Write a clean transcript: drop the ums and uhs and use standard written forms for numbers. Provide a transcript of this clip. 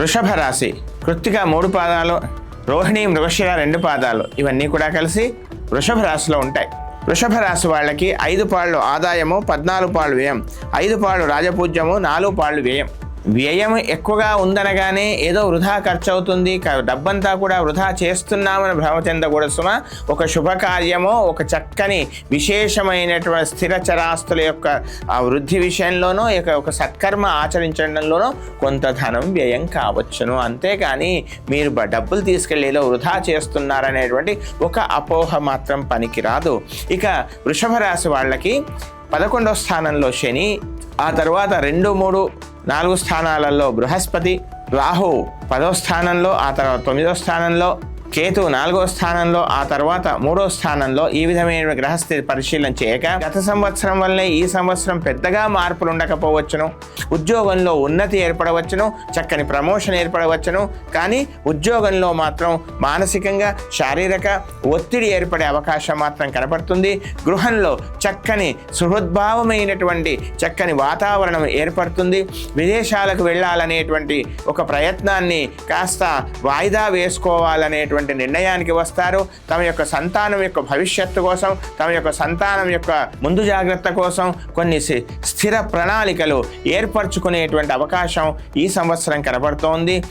వృషభ రాశి కృత్తిక 3 పాదాలు, రోహిణి మృగశిర 2 పాదాలు ఇవన్నీ కూడా కలిసి వృషభ రాశిలో ఉంటాయి. వృషభ రాశి వాళ్ళకి 5 పాళ్ళు ఆదాయము, 14 పాళ్ళు వ్యయం, 5 పాళ్ళు రాజపూజ్యము, 4 పాళ్ళు వ్యయం. వ్యయం ఎక్కువగా ఉందనగానే ఏదో వృధా ఖర్చు అవుతుంది, డబ్బంతా కూడా వృధా చేస్తున్నామని భ్రమ చెందకూడదు సుమా. ఒక శుభకార్యమో, ఒక చక్కని విశేషమైనటువంటి స్థిర చరాస్తుల యొక్క వృద్ధి విషయంలోనో, ఒక సత్కర్మ ఆచరించడంలోనో కొంత ధనం వ్యయం కావచ్చును. అంతేకాని మీరు డబ్బులు తీసుకెళ్ళి ఏదో వృధా చేస్తున్నారనేటువంటి ఒక అపోహ మాత్రం పనికిరాదు. ఇక వృషభ రాశి వాళ్ళకి 11వ స్థానంలో శని, ఆ తర్వాత 2, 3, 4 స్థానాలలో బృహస్పతి, రాహు 10వ స్థానంలో, ఆ తర్వాత 9వ స్థానంలో, కేతు 4వ స్థానంలో, ఆ తర్వాత 3వ స్థానంలో. ఈ విధమైన గ్రహస్థితి పరిశీలన చేయక గత సంవత్సరం వల్లే ఈ సంవత్సరం పెద్దగా మార్పులు ఉండకపోవచ్చును. ఉద్యోగంలో ఉన్నతి ఏర్పడవచ్చును, చక్కని ప్రమోషన్ ఏర్పడవచ్చును. కానీ ఉద్యోగంలో మాత్రం మానసికంగా శారీరక ఒత్తిడి ఏర్పడే అవకాశం మాత్రం కనపడుతుంది. గృహంలో చక్కని సుహృద్భావమైనటువంటి చక్కని వాతావరణం ఏర్పడుతుంది. విదేశాలకు వెళ్ళాలనేటువంటి ఒక ప్రయత్నాన్ని కాస్త వాయిదా వేసుకోవాలనేటువంటి నిర్ణయానికి వస్తారు. తమ యొక్క సంతానం యొక్క భవిష్యత్తు కోసం, తమ యొక్క సంతానం యొక్క ముందు జాగ్రత్త కోసం కొన్ని స్థిర ప్రణాళికలు ఏర్పరచుకునేటువంటి అవకాశం ఈ సంవత్సరం కనబడుతోంది.